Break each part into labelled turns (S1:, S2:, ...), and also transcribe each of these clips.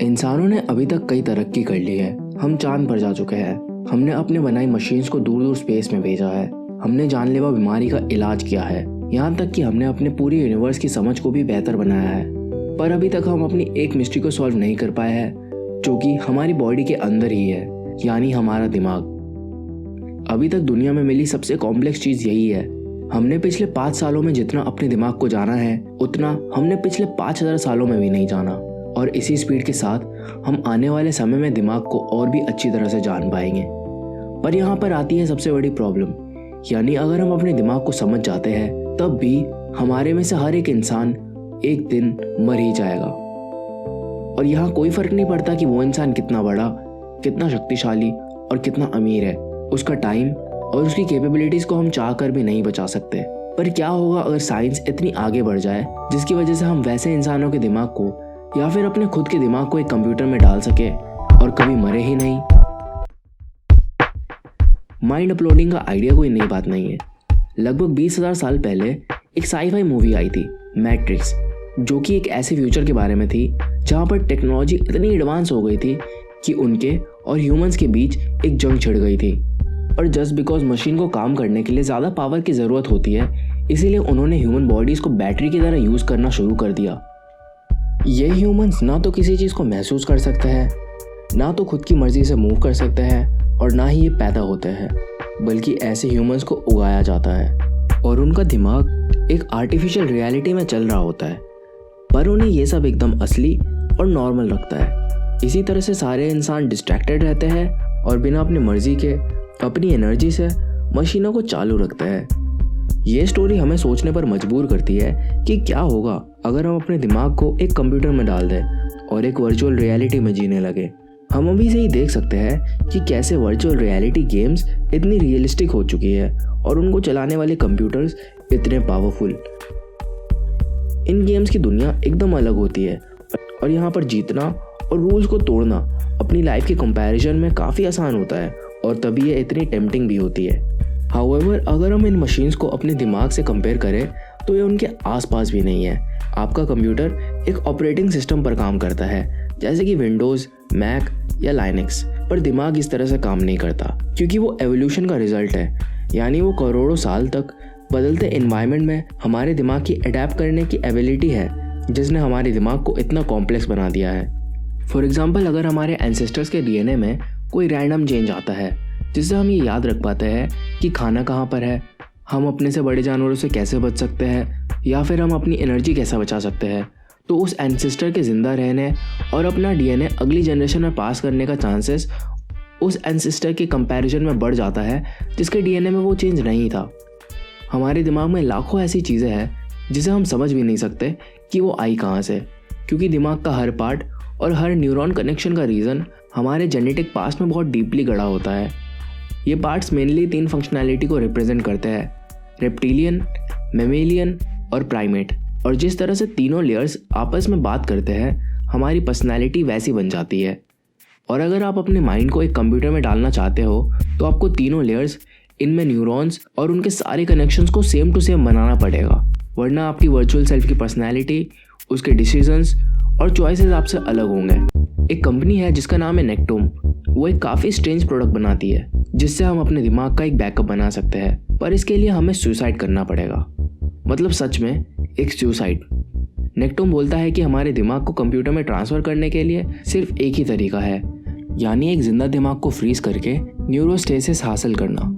S1: इंसानों ने अभी तक कई तरक्की कर ली है। हम चांद पर जा चुके हैं। हमने अपने बनाई मशीन्स को दूर दूर स्पेस में भेजा है। हमने जानलेवा बीमारी का इलाज किया है। यहाँ तक कि हमने अपने पूरे यूनिवर्स की समझ को भी बेहतर बनाया है। पर अभी तक हम अपनी एक मिस्ट्री को सॉल्व नहीं कर पाए हैं, जो कि हमारी बॉडी के अंदर ही है, यानी हमारा दिमाग। अभी तक दुनिया में मिली सबसे कॉम्प्लेक्स चीज़ यही है। हमने पिछले 5 सालों में जितना अपने दिमाग को जाना है, उतना हमने पिछले 5000 सालों में भी नहीं जाना। और इसी स्पीड के साथ हम आने वाले समय में दिमाग को और भी अच्छी तरह से जान पाएंगे। पर यहाँ पर आती है सबसे बड़ी प्रॉब्लम, यानी अगर हम अपने दिमाग को समझ जाते हैं, तब भी हमारे में से हर एक इंसान एक दिन मर ही जाएगा। और यहाँ कोई फर्क नहीं पड़ता कि वो इंसान कितना बड़ा, कितना शक्तिशाली और कितना अमीर है। उसका टाइम और उसकी कैपेबिलिटीज को हम चाह कर भी नहीं बचा सकते। पर क्या होगा अगर साइंस इतनी आगे बढ़ जाए जिसकी वजह से हम वैसे इंसानों के दिमाग को या फिर अपने खुद के दिमाग को एक कंप्यूटर में डाल सके और कभी मरे ही नहीं। माइंड अपलोडिंग का आइडिया कोई नई बात नहीं है। लगभग 20,000 साल पहले एक साईफाई मूवी आई थी, मैट्रिक्स, जो कि एक ऐसे फ्यूचर के बारे में थी जहां पर टेक्नोलॉजी इतनी एडवांस हो गई थी कि उनके और ह्यूमंस के बीच एक जंग छिड़ गई थी। और जस्ट बिकॉज मशीन को काम करने के लिए ज़्यादा पावर की ज़रूरत होती है, इसीलिए उन्होंने ह्यूमन बॉडीज़ को बैटरी की तरह यूज़ करना शुरू कर दिया। ये ह्यूमंस ना तो किसी चीज़ को महसूस कर सकते हैं, ना तो खुद की मर्ज़ी से मूव कर सकते हैं, और ना ही ये पैदा होते हैं, बल्कि ऐसे ह्यूमंस को उगाया जाता है और उनका दिमाग एक आर्टिफिशियल रियलिटी में चल रहा होता है। पर उन्हें ये सब एकदम असली और नॉर्मल लगता है। इसी तरह से सारे इंसान डिस्ट्रैक्टेड रहते हैं और बिना अपनी मर्जी के, अपनी एनर्जी से मशीनों को चालू रखते हैं। ये स्टोरी हमें सोचने पर मजबूर करती है कि क्या होगा अगर हम अपने दिमाग को एक कंप्यूटर में डाल दें और एक वर्चुअल रियलिटी में जीने लगे। हम अभी से ही देख सकते हैं कि कैसे वर्चुअल रियलिटी गेम्स इतनी रियलिस्टिक हो चुकी है और उनको चलाने वाले कंप्यूटर्स इतने पावरफुल। इन गेम्स की दुनिया एकदम अलग होती है और यहाँ पर जीतना और रूल्स को तोड़ना अपनी लाइफ के कंपैरिजन में काफ़ी आसान होता है, और तभी ये इतनी टेम्पटिंग भी होती है। हाउएवर, अगर हम इन मशीन्स को अपने दिमाग से कंपेयर करें तो ये उनके आसपास भी नहीं है। आपका कंप्यूटर एक ऑपरेटिंग सिस्टम पर काम करता है, जैसे कि विंडोज़, मैक या लाइनक्स। पर दिमाग इस तरह से काम नहीं करता, क्योंकि वो एवोल्यूशन का रिजल्ट है, यानी वो करोड़ों साल तक बदलते एनवायरनमेंट में हमारे दिमाग की अडेप्ट करने की एबिलिटी है, जिसने हमारे दिमाग को इतना कॉम्प्लेक्स बना दिया है। फॉर एग्जाम्पल, अगर हमारे एंसेस्टर्स के डीएनए में कोई रैंडम चेंज आता है जिससे हम ये याद रख पाते हैं कि खाना कहाँ पर है, हम अपने से बड़े जानवरों से कैसे बच सकते हैं, या फिर हम अपनी एनर्जी कैसे बचा सकते हैं, तो उस एंसेस्टर के ज़िंदा रहने और अपना डीएनए अगली जनरेशन में पास करने का चांसेस उस एंसेस्टर के कंपैरिजन में बढ़ जाता है जिसके डीएनए में वो चेंज नहीं था। हमारे दिमाग में लाखों ऐसी चीज़ें हैं जिसे हम समझ भी नहीं सकते कि वो आई कहाँ से, क्योंकि दिमाग का हर पार्ट और हर न्यूरॉन कनेक्शन का रीज़न हमारे जेनेटिक पास्ट में बहुत डीपली गड़ा होता है। ये पार्ट्स मेनली 3 फंक्शनैलिटी को रिप्रेजेंट करते हैं, रेप्टिलियन, मेमेलियन और प्राइमेट। और जिस तरह से तीनों लेयर्स आपस में बात करते हैं, हमारी पर्सनैलिटी वैसी बन जाती है। और अगर आप अपने माइंड को एक कंप्यूटर में डालना चाहते हो तो आपको तीनों लेयर्स, इनमें न्यूरॉन्स और उनके सारे कनेक्शंस को सेम टू सेम बनाना पड़ेगा, वरना आपकी वर्चुअल सेल्फ की पर्सनैलिटी, उसके डिसीजंस और चॉइसेस आपसे अलग होंगे। एक कंपनी है जिसका नाम है नेक्टोम। वो एक काफ़ी स्ट्रेंज प्रोडक्ट बनाती है जिससे हम अपने दिमाग का एक बैकअप बना सकते हैं, पर इसके लिए हमें सुसाइड करना पड़ेगा। मतलब सच में एक सुसाइड। नेक्टोम बोलता है कि हमारे दिमाग को कंप्यूटर में ट्रांसफ़र करने के लिए सिर्फ एक ही तरीका है, यानी एक जिंदा दिमाग को फ्रीज करके न्यूरोस्टेसिस हासिल करना।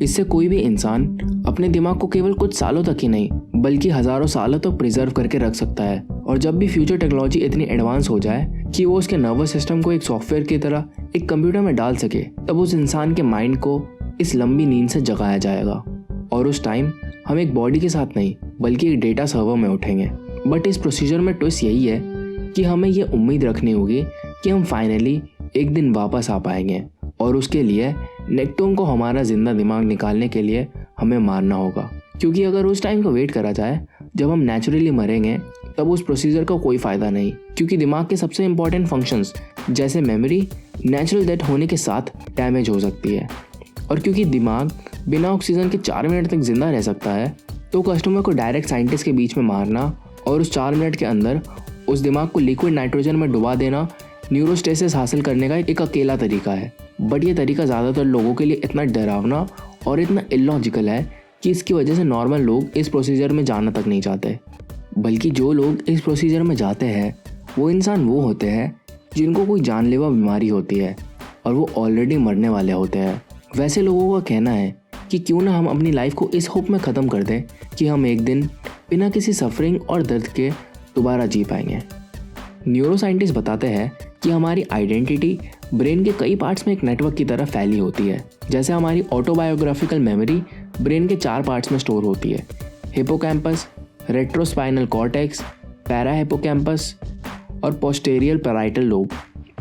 S1: इससे कोई भी इंसान अपने दिमाग को केवल कुछ सालों तक ही नहीं, बल्कि हज़ारों सालों तक प्रिजर्व करके रख सकता है। और जब भी फ्यूचर टेक्नोलॉजी इतनी एडवांस हो जाए कि वो उसके नर्वस सिस्टम को एक सॉफ्टवेयर की तरह एक कंप्यूटर में डाल सके, तब उस इंसान के माइंड को इस लंबी नींद से जगाया जाएगा। और उस टाइम हम एक बॉडी के साथ नहीं, बल्कि एक डेटा सर्वर में उठेंगे। बट इस प्रोसीजर में ट्विस्ट यही है कि हमें ये उम्मीद रखनी होगी कि हम फाइनली एक दिन वापस आ पाएंगे, और उसके लिए नेक्टोम को हमारा जिंदा दिमाग निकालने के लिए हमें मारना होगा। क्योंकि अगर उस टाइम को वेट करा जाए जब हम नेचुरली मरेंगे, तब उस प्रोसीजर का कोई फ़ायदा नहीं, क्योंकि दिमाग के सबसे इंपॉर्टेंट फंक्शंस जैसे मेमोरी नेचुरल डेथ होने के साथ डैमेज हो सकती है। और क्योंकि दिमाग बिना ऑक्सीजन के 4 मिनट तक जिंदा रह सकता है, तो कस्टमर को डायरेक्ट साइंटिस्ट के बीच में मारना और उस 4 मिनट के अंदर उस दिमाग को लिक्विड नाइट्रोजन में डुबा देना न्यूरोस्टेसिस हासिल करने का एक अकेला तरीका है। बट ये तरीका ज़्यादातर लोगों के लिए इतना डरावना और इतना इलॉजिकल है कि इसकी वजह से नॉर्मल लोग इस प्रोसीजर में जाना तक नहीं चाहते। बल्कि जो लोग इस प्रोसीजर में जाते हैं वो इंसान वो होते हैं जिनको कोई जानलेवा बीमारी होती है और वो ऑलरेडी मरने वाले होते हैं। वैसे लोगों का कहना है कि क्यों ना हम अपनी लाइफ को इस होप में ख़त्म कर दें कि हम एक दिन बिना किसी सफरिंग और दर्द के दोबारा जी पाएंगे। न्यूरो साइंटिस्ट बताते हैं कि हमारी आइडेंटिटी ब्रेन के कई पार्ट्स में एक नेटवर्क की तरह फैली होती है। जैसे हमारी ऑटोबायोग्राफिकल मेमोरी ब्रेन के 4 पार्ट्स में स्टोर होती है, हिपोकैम्पस, रेट्रोस्पाइनल कॉर्टेक्स, पैरा हिपोकैम्पस और पोस्टेरियर पैराइटल लोब।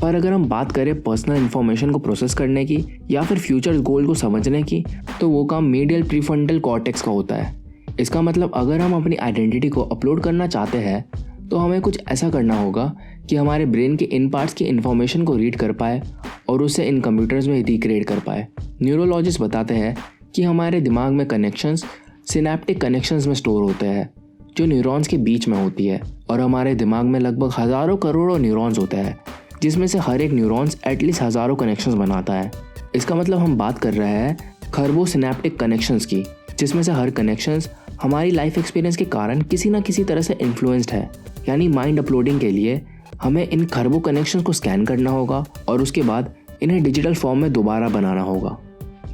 S1: पर अगर हम बात करें पर्सनल इन्फॉर्मेशन को प्रोसेस करने की या फिर फ्यूचर गोल को समझने की, तो वो काम मीडियल प्रीफ्रंटल कॉर्टेक्स का होता है। इसका मतलब अगर हम अपनी आइडेंटिटी को अपलोड करना चाहते हैं तो हमें कुछ ऐसा करना होगा कि हमारे ब्रेन के इन पार्ट्स की इन्फॉर्मेशन को रीड कर पाए और उसे इन कंप्यूटर्स में रिक्रिएट कर पाए। न्यूरोलॉजिस्ट बताते हैं कि हमारे दिमाग में कनेक्शंस सिनेप्टिक कनेक्शंस में स्टोर होते हैं जो न्यूरॉन्स के बीच में होती है, और हमारे दिमाग में लगभग हज़ारों करोड़ों न्यूरॉन्स होते हैं जिसमें से हर एक न्यूरॉन्स एटलीस्ट हज़ारों कनेक्शंस बनाता है। इसका मतलब हम बात कर रहे हैं खरबों सिनेप्टिक कनेक्शंस की, जिसमें से हर कनेक्शंस हमारी लाइफ एक्सपीरियंस के कारण किसी ना किसी तरह से इन्फ्लुएंस्ड है। यानी माइंड अपलोडिंग के लिए हमें इन खरबों कनेक्शंस को स्कैन करना होगा और उसके बाद इन्हें डिजिटल फॉर्म में दोबारा बनाना होगा।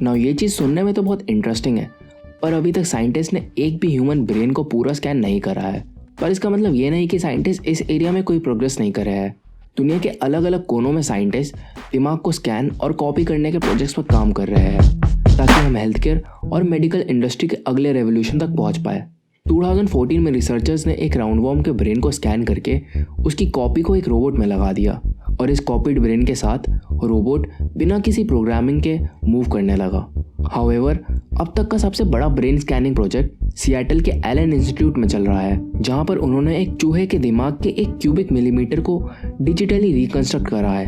S1: नाउ ये चीज़ सुनने में तो बहुत इंटरेस्टिंग है, पर अभी तक साइंटिस्ट ने एक भी ह्यूमन ब्रेन को पूरा स्कैन नहीं करा है। पर इसका मतलब ये नहीं कि साइंटिस्ट इस एरिया में कोई प्रोग्रेस नहीं कर रहे हैं। दुनिया के अलग अलग कोनों में साइंटिस्ट दिमाग को स्कैन और कॉपी करने के प्रोजेक्ट्स पर काम कर रहे हैं ताकि हम हेल्थ केयर और मेडिकल इंडस्ट्री के अगले रेवोल्यूशन तक पहुंच पाए। 2014 में रिसर्चर्स ने एक राउंडवॉर्म के ब्रेन को स्कैन करके उसकी कॉपी को एक रोबोट में लगा दिया और इस कॉपीड ब्रेन के साथ रोबोट बिना किसी प्रोग्रामिंग के मूव करने लगा। हाउएवर, अब तक का सबसे बड़ा ब्रेन स्कैनिंग प्रोजेक्ट सिएटल के एलन इंस्टीट्यूट में चल रहा है, जहां पर उन्होंने एक चूहे के दिमाग के 1 क्यूबिक मिलीमीटर को डिजिटली रिकंस्ट्रक्ट करा है।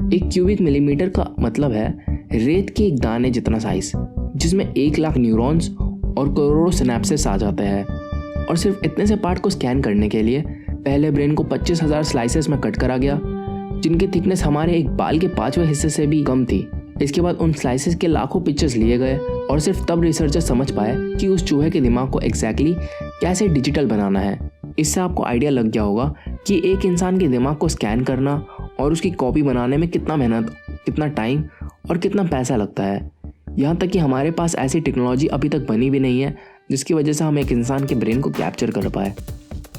S1: 1 क्यूबिक मिलीमीटर का मतलब है रेत के एक दाने जितना साइज, जिसमें 1 लाख न्यूरॉन्स और करोड़ों सिनेप्सेस आ जाते हैं। और सिर्फ इतने से पार्ट को स्कैन करने के लिए पहले ब्रेन को 25,000 स्लाइसेस में कट करा गया, जिनकी थिकनेस हमारे एक बाल के 5वें हिस्से से भी कम थी। इसके बाद उन स्लाइसेस के लाखों पिक्चर्स लिए गए और सिर्फ तब रिसर्चर्स समझ पाए कि उस चूहे के दिमाग को एग्जैक्टली कैसे डिजिटल बनाना है। इससे आपको आइडिया लग गया होगा कि एक इंसान के दिमाग को स्कैन करना और उसकी कॉपी बनाने में कितना मेहनत, कितना टाइम और कितना पैसा लगता है। यहाँ तक कि हमारे पास ऐसी टेक्नोलॉजी अभी तक बनी भी नहीं है जिसकी वजह से हम एक इंसान के ब्रेन को कैप्चर कर पाए।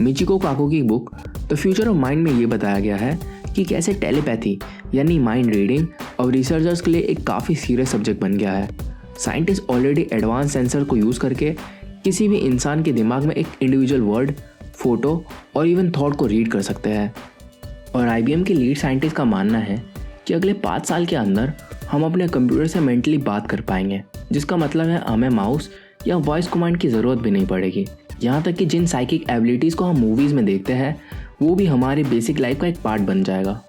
S1: मिचिको काको की book the future of mind में ये बताया गया है कि कैसे टेलीपैथी यानी माइंड रीडिंग अब रिसर्चर्स के लिए एक काफ़ी सीरियस सब्जेक्ट बन गया है। साइंटिस्ट ऑलरेडी एडवांस सेंसर को यूज़ करके किसी भी इंसान के दिमाग में एक इंडिविजुअल वर्ड, फोटो और इवन थॉट को रीड कर सकते हैं। और IBM के लीड साइंटिस्ट का मानना है कि अगले 5 साल के अंदर हम अपने कंप्यूटर से मेंटली बात कर पाएंगे, जिसका मतलब है हमें माउस या वॉइस कमांड की ज़रूरत भी नहीं पड़ेगी। यहाँ तक कि जिन साइकिक एबिलिटीज़ को हम मूवीज़ में देखते हैं वो भी हमारी बेसिक लाइफ का एक पार्ट बन जाएगा।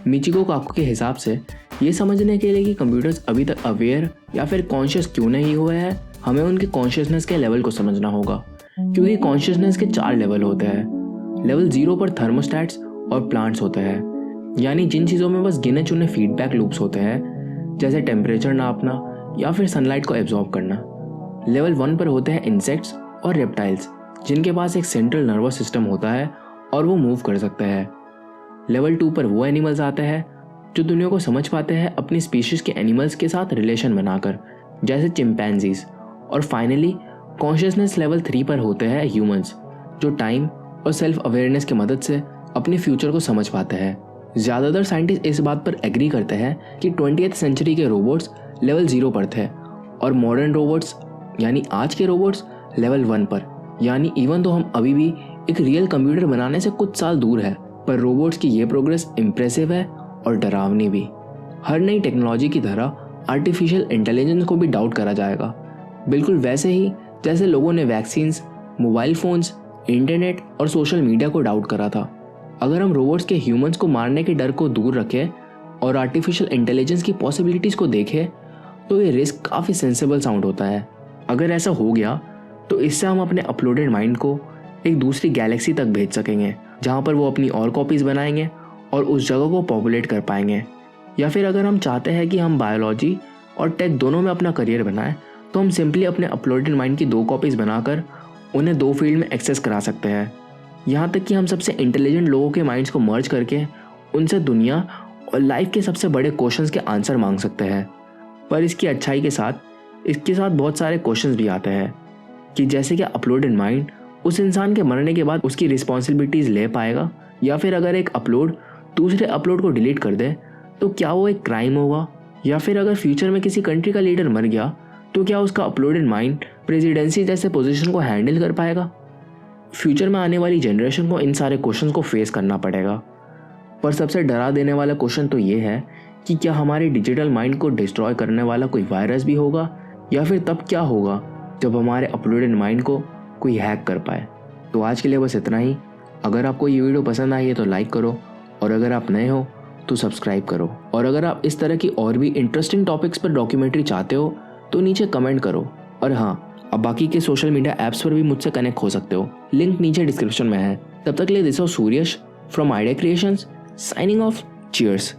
S1: मिचिको काको के हिसाब से ये समझने के लिए कि कंप्यूटर्स अभी तक अवेयर या फिर कॉन्शियस क्यों नहीं हुए हैं, हमें उनके कॉन्शियसनेस के लेवल को समझना होगा। क्योंकि कॉन्शियसनेस के 4 लेवल होते हैं। लेवल 0 पर थर्मोस्टैट्स और प्लांट्स होते हैं, यानी जिन चीज़ों में बस गिने चुने फीडबैक लूप्स होते हैं, जैसे टेम्परेचर नापना या फिर सनलाइट को एब्जॉर्ब करना। लेवल 1 पर होते हैं इंसेक्ट्स और रेप्टाइल्स, जिनके पास एक सेंट्रल नर्वस सिस्टम होता है और वो मूव कर सकते हैं। लेवल 2 पर वो एनिमल्स आते हैं जो दुनिया को समझ पाते हैं अपनी स्पीशीज़ के एनिमल्स के साथ रिलेशन बनाकर, जैसे चिंपैंजीज। और फाइनली कॉन्शियसनेस लेवल 3 पर होते हैं ह्यूमंस, जो टाइम और सेल्फ अवेयरनेस की मदद से अपने फ्यूचर को समझ पाते हैं। ज़्यादातर साइंटिस्ट इस बात पर एग्री करते हैं कि 20th सेंचुरी के रोबोट्स लेवल 0 पर थे और मॉडर्न रोबोट्स यानी आज के रोबोट्स लेवल 1 पर। यानी इवन तो हम अभी भी एक रियल कंप्यूटर बनाने से कुछ साल दूर है, पर रोबोट्स की ये प्रोग्रेस इम्प्रेसिव है और डरावनी भी। हर नई टेक्नोलॉजी की तरह आर्टिफिशियल इंटेलिजेंस को भी डाउट करा जाएगा, बिल्कुल वैसे ही जैसे लोगों ने वैक्सीन्स, मोबाइल फ़ोन्स, इंटरनेट और सोशल मीडिया को डाउट करा था। अगर हम रोबोट्स के ह्यूमंस को मारने के डर को दूर रखें और आर्टिफिशियल इंटेलिजेंस की पॉसिबिलिटीज़ को देखें तो ये रिस्क काफ़ी सेंसिबल साउंड होता है। अगर ऐसा हो गया तो इससे हम अपने अपलोडेड माइंड को एक दूसरी गैलेक्सी तक भेज सकेंगे, जहाँ पर वो अपनी और कॉपीज़ बनाएंगे और उस जगह को पॉपुलेट कर पाएंगे। या फिर अगर हम चाहते हैं कि हम बायोलॉजी और टेक दोनों में अपना करियर बनाएं, तो हम सिंपली अपने अपलोडेड माइंड की 2 कॉपीज़ बनाकर उन्हें 2 फील्ड में एक्सेस करा सकते हैं। यहाँ तक कि हम सबसे इंटेलिजेंट लोगों के माइंड्स को मर्ज करके उनसे दुनिया और लाइफ के सबसे बड़े क्वेश्चंस के आंसर मांग सकते हैं। पर इसकी अच्छाई के साथ इसके साथ बहुत सारे क्वेश्चंस भी आते हैं कि जैसे कि अपलोडेड माइंड उस इंसान के मरने के बाद उसकी रिस्पॉन्सिबिलिटीज़ ले पाएगा, या फिर अगर एक अपलोड दूसरे अपलोड को डिलीट कर दे तो क्या वो एक क्राइम होगा, या फिर अगर फ्यूचर में किसी कंट्री का लीडर मर गया तो क्या उसका अपलोडेड माइंड प्रेसिडेंसी जैसे पोजीशन को हैंडल कर पाएगा। फ्यूचर में आने वाली जनरेशन को इन सारे क्वेश्चन को फेस करना पड़ेगा। पर सबसे डरा देने वाला क्वेश्चन तो ये है कि क्या हमारे डिजिटल माइंड को डिस्ट्रॉय करने वाला कोई वायरस भी होगा, या फिर तब क्या होगा जब हमारे अपलोडेड माइंड को कोई हैक कर पाए। तो आज के लिए बस इतना ही। अगर आपको ये वीडियो पसंद आई है तो लाइक करो, और अगर आप नए हो तो सब्सक्राइब करो। और अगर आप इस तरह की और भी इंटरेस्टिंग टॉपिक्स पर डॉक्यूमेंट्री चाहते हो तो नीचे कमेंट करो। और हाँ, अब बाकी के सोशल मीडिया ऐप्स पर भी मुझसे कनेक्ट हो सकते हो, लिंक नीचे डिस्क्रिप्शन में है। तब तक के लिए this was Suryash from Idea Creations, signing off. Cheers.